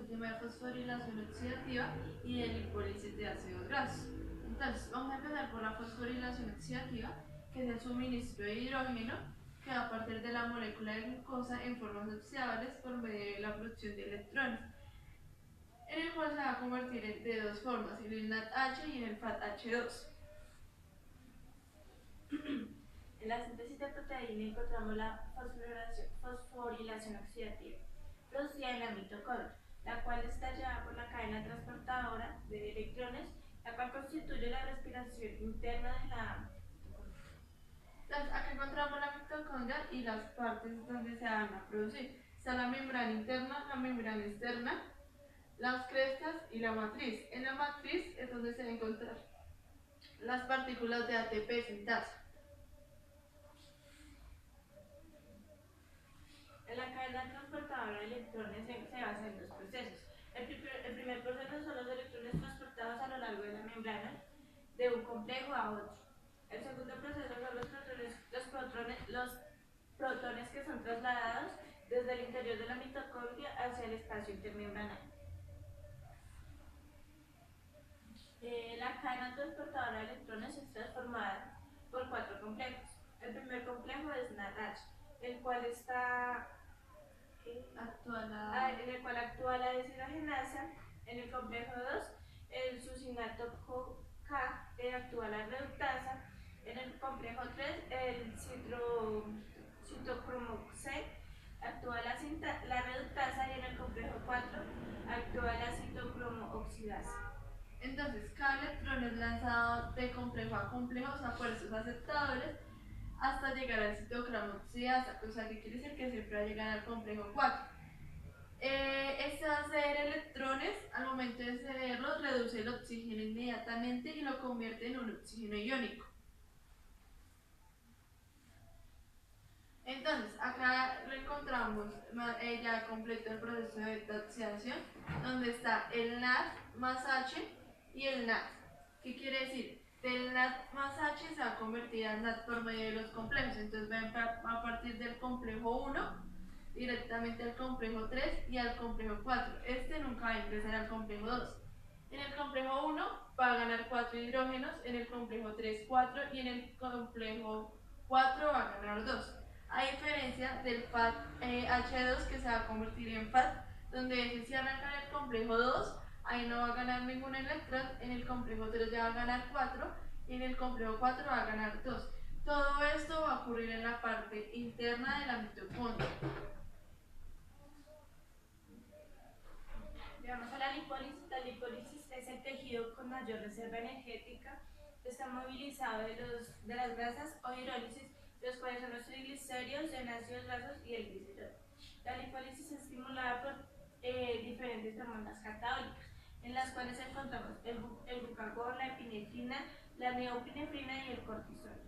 enzima de fosforilación oxidativa y de lipólisis de ácidos grasos. Entonces, vamos a empezar por la fosforilación oxidativa, que es el suministro de hidrógeno que va a partir de la molécula de glucosa en formas oxidables por medio de la producción de electrones, en el cual se va a convertir de dos formas, en el NADH y en el FADH2. En la síntesis de proteína encontramos la fosforilación oxidativa, producida en la mitocondria, la cual está llevada por la cadena transportadora de electrones, la cual constituye la respiración interna de la mitocondria. Entonces, acá encontramos la mitocondria y las partes donde se van a producir. Está la membrana interna, la membrana externa, las crestas y la matriz. En la matriz es donde se van a encontrar las partículas de ATP sintasa. En la cadena transportadora de electrones se basa en dos procesos. El primer proceso son los electrones transportados a lo largo de la membrana de un complejo a otro. El segundo proceso son los protones que son trasladados desde el interior de la mitocondria hacia el espacio intermembranal. La cadena transportadora de electrones es transformada por cuatro complejos. El primer complejo es NADH, el cual actúa la deshidrogenasa. En el complejo 2, el succinato K actúa la reductasa. En el complejo 3, el citocromo C actúa la reductasa, y en el complejo 4 actúa la citocromo oxidasa. Entonces, cada electrón es lanzado de complejo a complejo, o sea, por esos aceptadores, hasta llegar al citocromo oxidasa, o sea, que quiere decir que siempre va a llegar al complejo 4. Este va a ceder electrones, al momento de cederlos, reduce el oxígeno inmediatamente y lo convierte en un oxígeno iónico. Entonces, acá lo encontramos ya completo el proceso de beta oxidación, donde está el NAD más H y el NAD. ¿Qué quiere decir? Del NAD más H se va a convertir en NAD por medio de los complejos. Entonces va a partir del complejo 1 directamente al complejo 3 y al complejo 4. Este nunca va a ingresar al complejo 2. En el complejo 1 va a ganar 4 hidrógenos, en el complejo 3 4 y en el complejo 4 va a ganar 2. A diferencia del FADH2 que se va a convertir en FAD, donde si arranca en el complejo 2, ahí no va a ganar ningún electrón, en el complejo 3 ya va a ganar 4 y en el complejo 4 va a ganar 2. Todo esto va a ocurrir en la parte interna de la mitocondria. Veamos a la lipólisis. La lipólisis es el tejido con mayor reserva energética. Está movilizado de las grasas o hidrólisis, los cuales son los triglicéridos, los ácidos grasos y el glicerol. La lipólisis es estimulada por diferentes hormonas catabólicas, en las cuales encontramos el glucagón, la epinefrina, la neopinefrina y el cortisol.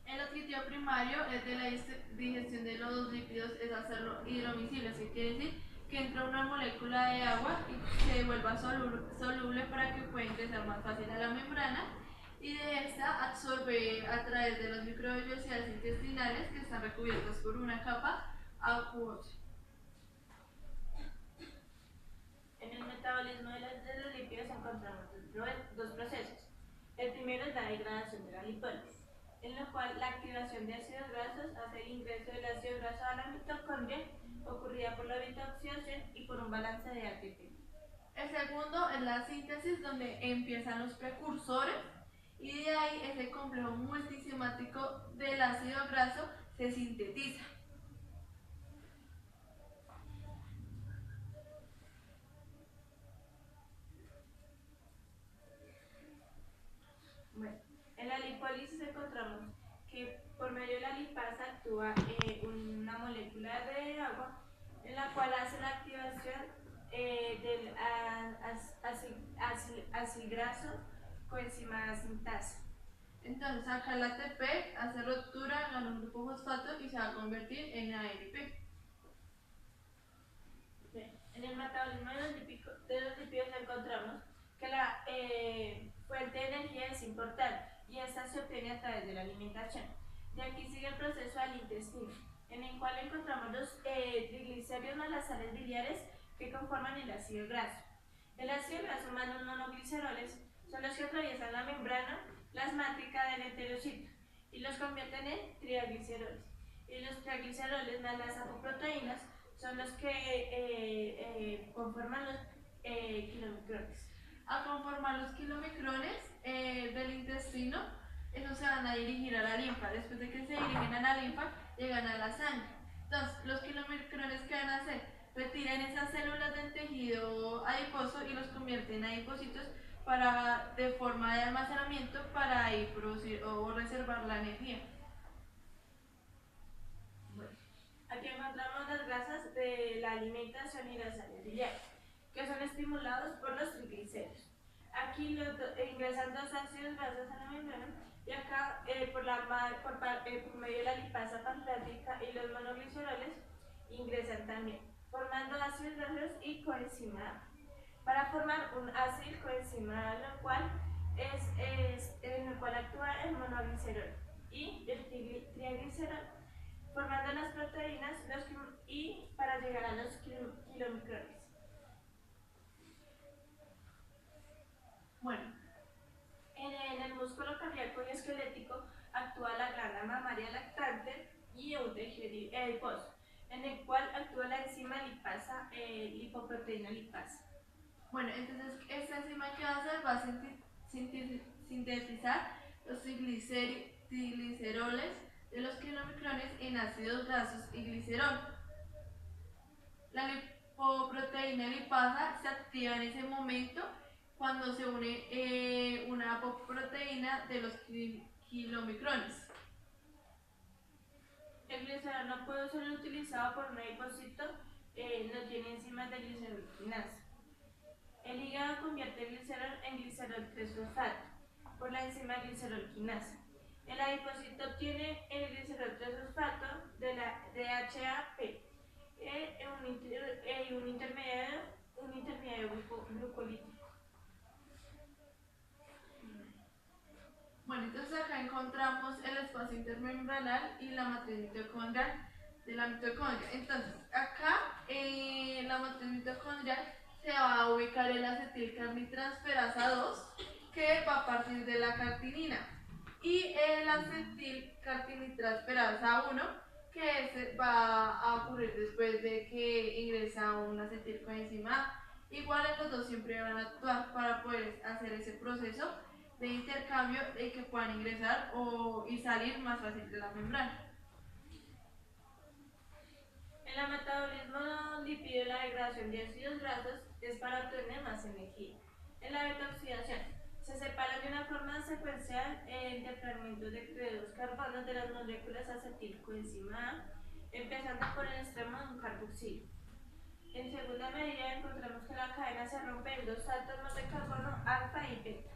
El objetivo primario es de la digestión de los lípidos es hacerlo hidromiscible, ¿qué quiere decir? Que entra una molécula de agua y se vuelva soluble para que pueda ingresar más fácil a la membrana, y de esta absorbe a través de las microvellosidades intestinales que están recubiertas por una capa acuosa. En el metabolismo de los lípidos encontramos dos procesos. El primero es la degradación de la lipólisis, en lo cual la activación de ácidos grasos hace el ingreso del ácido graso a la mitocondria, ocurrida por la beta oxidación y por un balance de ATP. El segundo es la síntesis, donde empiezan los precursores, y de ahí ese complejo multisimático del ácido graso se sintetiza. Bueno, en la lipólisis encontramos que por medio de la lipasa actúa una molécula de agua, en la cual hace la activación del acilgraso coenzima sintasa. Entonces acá el ATP hace ruptura, gana un grupo fosfato y se va a convertir en ALP. En el metabolismo de los lípidos encontramos que la fuente de energía es importante, y esta se obtiene a través de la alimentación. De aquí sigue el proceso al intestino, en el cual encontramos los triglicéridos más las sales biliares, que conforman el ácido graso. El ácido graso más los monogliceroles son los que atraviesan la membrana plasmática del enterocito y los convierten en triagliceroles. Y los triagliceroles más las apoproteínas son los que conforman los kilomicrones. A conformar los kilomicrones del intestino, esos se van a dirigir a la linfa. Después de que se dirigen a la linfa, llegan a la sangre. Entonces, los kilomicrones, ¿qué van a hacer? Retiran esas células del tejido adiposo y los convierten en adipocitos de forma de almacenamiento para ahí producir o reservar la energía. Bueno, aquí encontramos las grasas de la alimentación y la salud diaria, que son estimulados por los triglicéridos. Aquí ingresan dos ácidos grasos a la membrana y acá por medio de la lipasa pancreática y los monogliceroles ingresan también, formando ácidos grasos y coenzima A para formar un ácido coenzima A, en el cual actúa el monoglicerol y el triglicerol, formando las proteínas y para llegar a los kilomicrones. Bueno, en el músculo cardíaco y esquelético actúa la glándula mamaria lactante y un tejido adiposo, en el cual actúa la enzima lipasa, lipoproteína lipasa. Bueno, entonces esta enzima que va a hacer va a sintetizar los trigliceroles de los kilomicrones en ácidos grasos y glicerol. La lipoproteína lipasa se activa en ese momento cuando se une una apoproteína de los kilomicrones. El glicerol no puede ser utilizado por un adipocito, no tiene enzimas de glicerolquinasa. El hígado convierte el glicerol en glicerol 3-fosfato por la enzima glicerolquinasa. El adipocito obtiene el glicerol 3-fosfato de la DHAP, un intermediario glucolítico. Bueno, entonces acá encontramos el espacio intermembranal y la matriz mitocondrial de la mitocondria. Entonces, acá en la matriz mitocondrial se va a ubicar el acetilcarnitransferasa 2, que va a partir de la cartinina, y el acetilcarnitransferasa 1, que va a ocurrir después de que ingresa un acetilcoenzima A. Igual los dos siempre van a actuar para poder hacer ese proceso de intercambio de que puedan ingresar y salir más fácil de la membrana. En el metabolismo lipídico, la degradación de ácidos grasos es para obtener más energía. En la beta-oxidación se separan de una forma secuencial de fragmentos de dos carbonos de las moléculas acetilcoenzima A, empezando por el extremo de un carboxilo. En segunda medida encontramos que la cadena se rompe en dos átomos de carbono alfa y beta.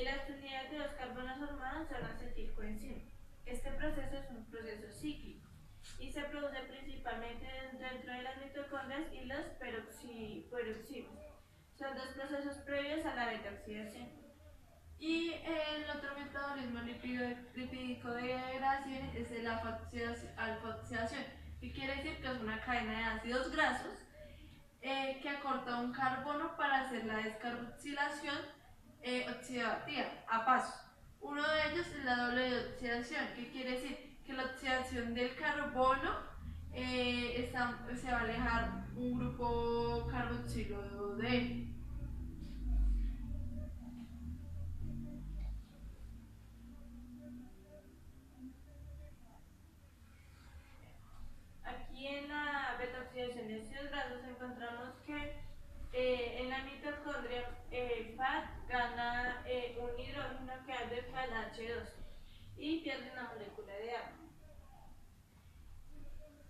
Las unidades de dos carbonos formados son acetilcoenzima. Este proceso es un proceso cíclico y se produce principalmente dentro de las mitocondrias y los peroxinos. Son dos procesos previos a la beta-oxidación. Y el otro metabolismo lipídico de degradación es el alfa-oxidación, que quiere decir que es una cadena de ácidos grasos que acorta un carbono para hacer la descarboxilación oxidativa a pasos. Uno de ellos es la doble oxidación, que quiere decir que la oxidación del carbono se va a alejar un grupo carboxilo de él. Aquí en la beta-oxidación de ácidos grasos encontramos que en la mitocondria FAT gana un hidrógeno que hace FADH2 y pierde una molécula de agua.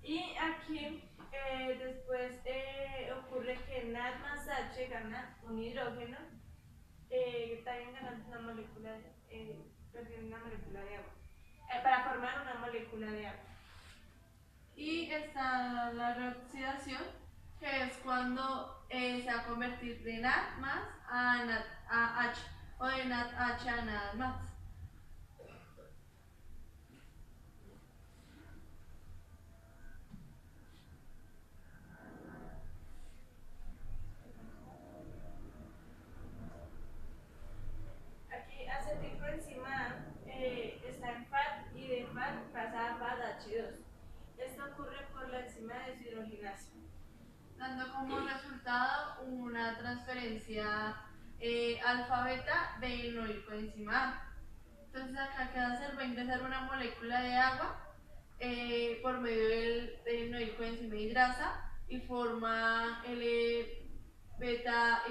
Y aquí después ocurre que NAD más H gana un hidrógeno, también ganando una molécula perdiendo una molécula de agua, para formar una molécula de agua. Y está la reoxidación, que es cuando se va a convertir de NAD más a H, o de NADH a NAD más. dando como resultado una transferencia alfa-beta de enoicoenzima A. Entonces acá ¿qué va a hacer? Va a ingresar una molécula de agua por medio del enoicoenzima hidrasa y forma beta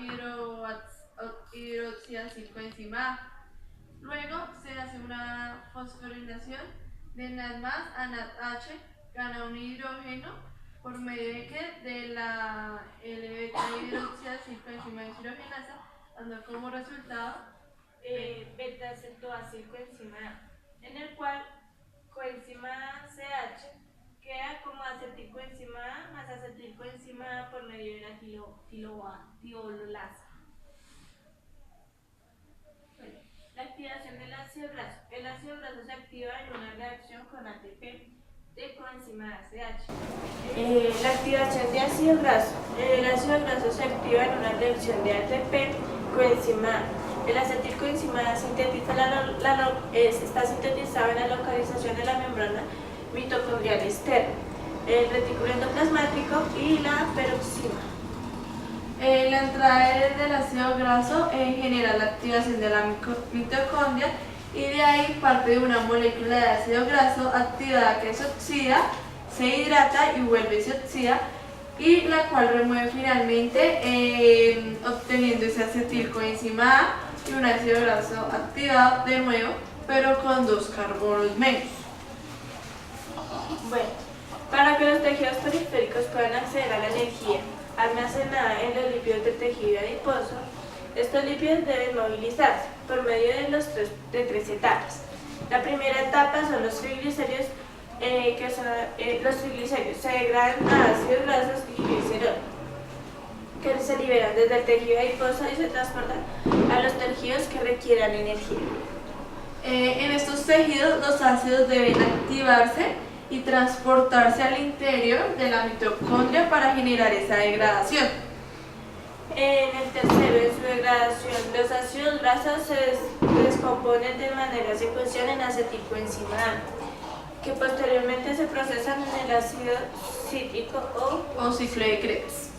hidroxiacilcoenzima A. Luego se hace una fosforilación de NAD más a NADH, gana un hidrógeno por medio de qué? De la L-beta hidroxiacilcoenzima deshidrogenasa, dando como resultado beta-cetoacilcoenzima A, en el cual coenzima CH queda como acetilcoenzima A más acetilcoenzima A por medio de la tiololasa. La activación del ácido graso. El ácido graso se activa en una reacción con ATP de coenzima ACH. La activación de ácido graso. El ácido graso se activa en una reacción de ATP coenzima A. El acetilcoenzima A está sintetizado en la localización de la membrana mitocondrial externa, el retículo endoplasmático y la peroxima. La entrada del ácido graso genera la activación de la mitocondria y de ahí parte de una molécula de ácido graso activada que se oxida, se hidrata y vuelve se oxida, y la cual remueve finalmente obteniendo ese acetilcoenzima A y un ácido graso activado de nuevo, pero con 2 carbonos menos. Bueno, para que los tejidos periféricos puedan acceder a la energía almacenada en los lípidos del tejido adiposo, estos lípidos deben movilizarse por medio de tres etapas. La primera etapa son los triglicéridos, los triglicéridos se degradan a ácidos grasos y glicerol, que se liberan desde el tejido adiposo y se transportan a los tejidos que requieran energía. En estos tejidos los ácidos deben activarse y transportarse al interior de la mitocondria para generar esa degradación. En el tercero, en su degradación, los ácidos grasos se descomponen de manera secuencial en acetilcoenzima A, que posteriormente se procesan en el ácido cítrico o ciclo de Krebs.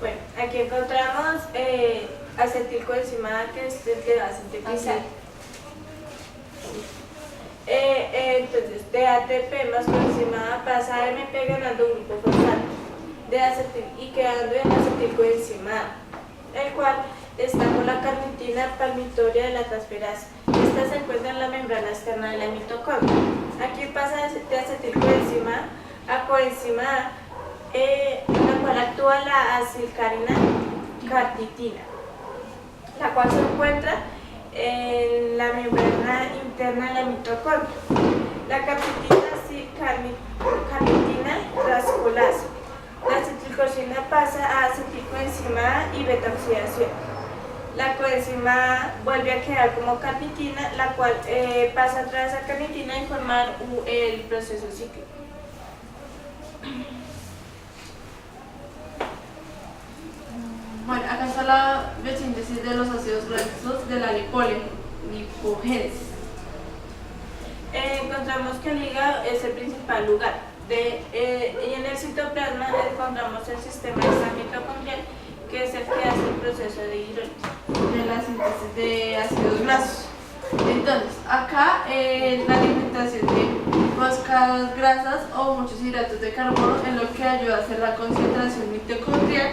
Bueno, aquí encontramos acetilcoenzima A, que es el que va a sintetizar. Entonces, de ATP más coenzima A pasa a AMP ganando un grupo fosfato y quedando en acetilcoenzima A, el cual está con la carnitina palmitoria de la transferasa. Esta se encuentra en la membrana externa de la mitocondria. Aquí pasa de acetilcoenzima a coenzima A, en la cual actúa la acilcarina carnitina, la cual se encuentra en la membrana interna de la mitocondria. La carnitina trascolasa. La acetilcolina pasa a acetilcoenzima A y beta oxidación. La coenzima A vuelve a quedar como carnitina, la cual pasa otra vez a carnitina y formar el proceso cíclico. Bueno, acá está la biosíntesis de los ácidos grasos de la lipogénesis. Encontramos que el hígado es el principal lugar y en el citoplasma encontramos el sistema mitocondrial, que es el que hace el proceso de hidrólisis de la síntesis de ácidos grasos. Entonces, acá la alimentación de moscas grasas o muchos hidratos de carbono es lo que ayuda a hacer la concentración mitocondrial,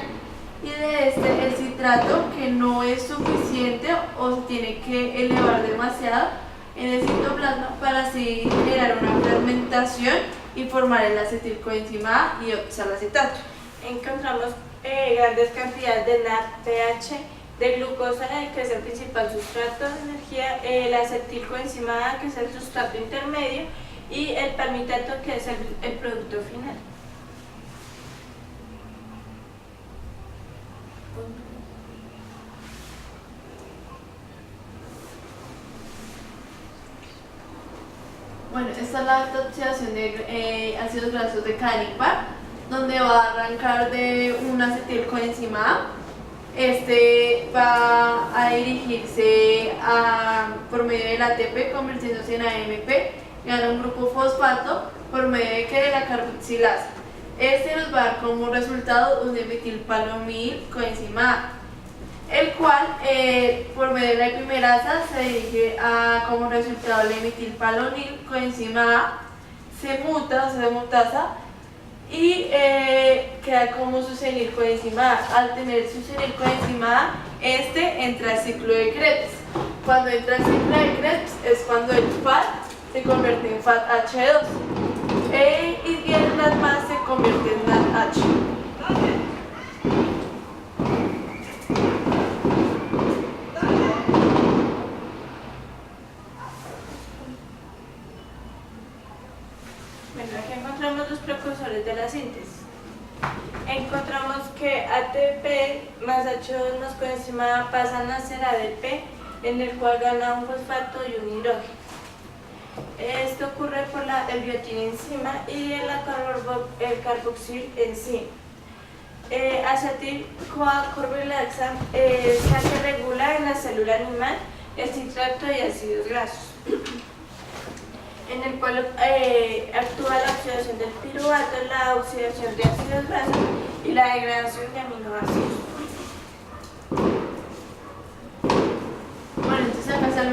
y de el citrato, que no es suficiente o se tiene que elevar demasiado en el citoplasma para así generar una fermentación y formar el acetilcoenzima A y oxalacetato. Encontramos grandes cantidades de NADPH, de glucosa, que es el principal sustrato de energía, el acetilcoenzima A, que es el sustrato intermedio, y el palmitato, que es el producto final. Bueno, esta es la oxidación de ácidos grasos de Canipar, donde va a arrancar de un acetilcoenzima A. Este va a dirigirse por medio del ATP, convirtiéndose en AMP, gana un grupo fosfato por medio de que de la carboxilasa. Este nos va a dar como resultado un dimetilpalomil coenzima A, el cual por medio de la epimerasa se dirige a como resultado el dimetilpalomil coenzima A, se muta, se demutasa y queda como succinilcoenzima A. Al tener succinilcoenzima A, este entra al ciclo de Krebs. Cuando entra al ciclo de Krebs es cuando el FAT se convierte en FAT-H2 y el NAD+ se convierte en NADH. Bueno, aquí encontramos los precursores de la síntesis. Encontramos que ATP más H2 más coenzima A pasan a ser ADP, en el cual gana un fosfato y un hidrógeno. Esto ocurre por el biotinenzima y el carboxil enzima. Acetil-CoA-carboxilaxa es la que regula en la célula animal el citrato y ácidos grasos, en el cual actúa la oxidación del piruvato, la oxidación de ácidos grasos y la degradación de aminoácidos. Bueno, entonces acá está el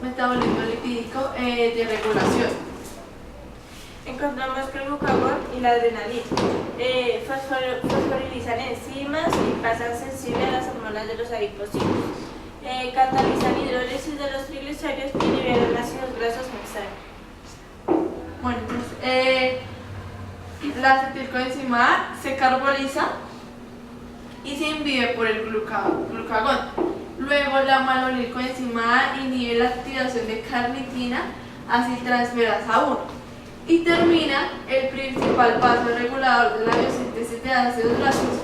metabolismo lipídico de regulación. Encontramos que el glucagón y la adrenalina fosforilizan enzimas y pasan sensibles a las hormonas de los adipocitos. Catalizan hidrólisis de los triglicéridos y liberan ácidos grasos necesarios. Bueno, entonces la acetilcoenzima A se carboliza y se inhibe por el glucagón. Luego la malolilcoenzima A inhibe la activación de carnitina aciltransferasa 1 y termina el principal paso regulador de la biosíntesis de ácidos grasos,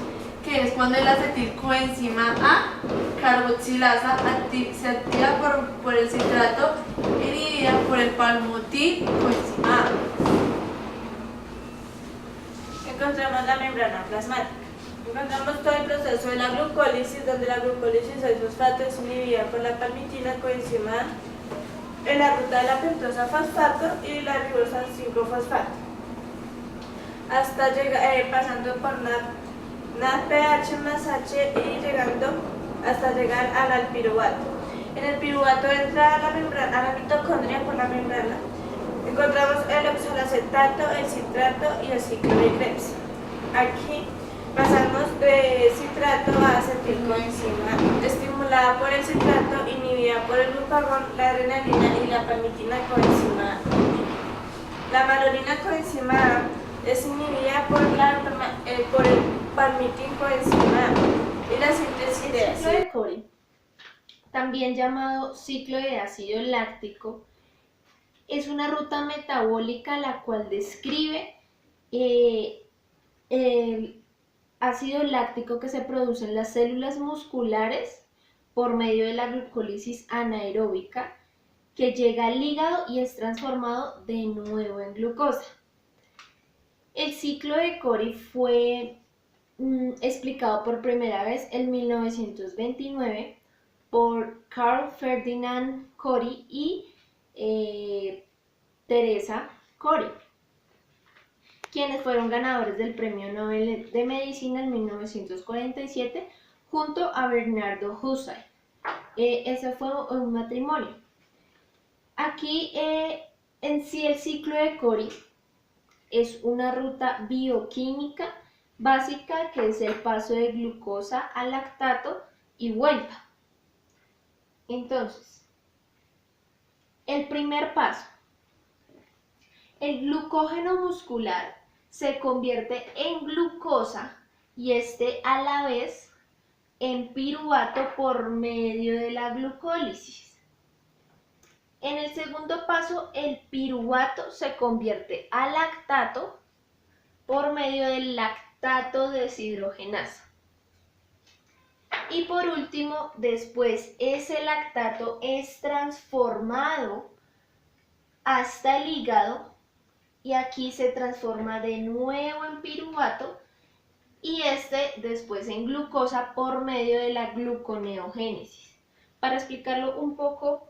que es cuando el acetilcoenzima A carboxilasa se activa por el citrato inhibida por el palmotilcoenzima A. Encontramos la membrana plasmática. Encontramos todo el proceso de la glucólisis, donde la glucólisis 6-fosfato es inhibida por la palmitina coenzima A en la ruta de la pentosa fosfato y la ribosa 5-fosfato, hasta llegar, pasando por NADPH más H y llegando hasta llegar al alpiruvato. En el piruvato entra a la membrana, a la mitocondria por la membrana. Encontramos el oxalacetato, el citrato y el ciclo de Krebs. Aquí pasamos de citrato a acetilcoenzima, estimulada por el citrato, inhibida por el glucagón, la adrenalina y la palmitina coenzima A. La malolina coenzima A es inhibida por el palmitin coenzima A y la síntesis de Ciclo de ácido. Cori, también llamado ciclo de ácido láctico, es una ruta metabólica la cual describe el ácido láctico que se produce en las células musculares por medio de la glucólisis anaeróbica, que llega al hígado y es transformado de nuevo en glucosa. El ciclo de Cori fue explicado por primera vez en 1929 por Carl Ferdinand Cori y Teresa Cori, quienes fueron ganadores del Premio Nobel de Medicina en 1947 junto a Bernardo Husserl. Ese fue un matrimonio. Aquí en sí el ciclo de Cori es una ruta bioquímica básica que es el paso de glucosa a lactato y vuelta. Entonces, el primer paso, el glucógeno muscular se convierte en glucosa y este a la vez en piruvato por medio de la glucólisis. En el segundo paso, el piruvato se convierte a lactato por medio del lactato deshidrogenasa. Y por último, después ese lactato es transformado hasta el hígado y aquí se transforma de nuevo en piruvato y este después en glucosa por medio de la gluconeogénesis. Para explicarlo un poco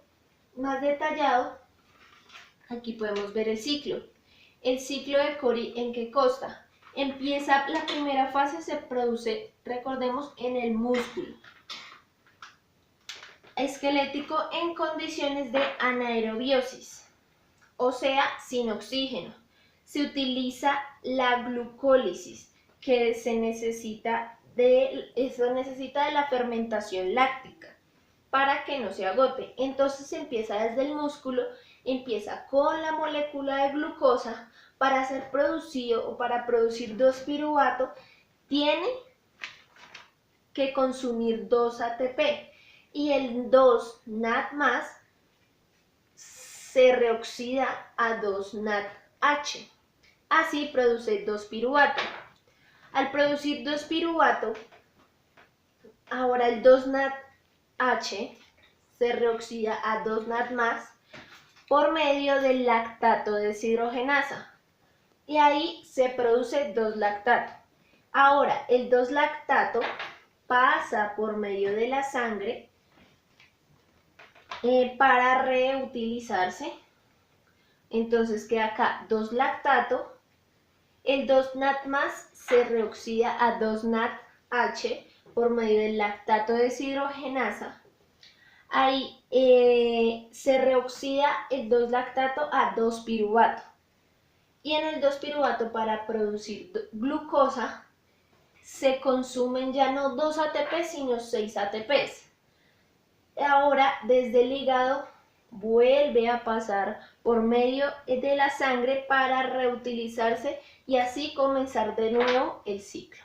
más detallado, Aquí podemos ver el ciclo. El ciclo de Cori, ¿en qué consta? Empieza la primera fase, se produce, recordemos, en el músculo esquelético en condiciones de anaerobiosis, o sea, sin oxígeno. Se utiliza la glucólisis, que necesita de la fermentación láctica para que no se agote. Entonces empieza desde el músculo, empieza con la molécula de glucosa. Para ser producido o para producir 2-piruvato tiene que consumir 2 ATP y el 2-NAD más se reoxida a 2-NADH. Así produce 2-piruvato. Al producir 2-piruvato, ahora el 2-NADH se reoxida a 2-NAD más por medio del lactato deshidrogenasa. Y ahí se produce 2-lactato. Ahora, el 2-lactato pasa por medio de la sangre para reutilizarse. Entonces queda acá 2-lactato. El 2-NAD más se reoxida a 2-NADH por medio del lactato deshidrogenasa. Ahí se reoxida el 2-lactato a 2-piruvato. Y en el 2-piruvato, para producir glucosa, se consumen ya no 2 ATP, sino 6 ATPs. Ahora, desde el hígado, vuelve a pasar por medio de la sangre para reutilizarse y así comenzar de nuevo el ciclo.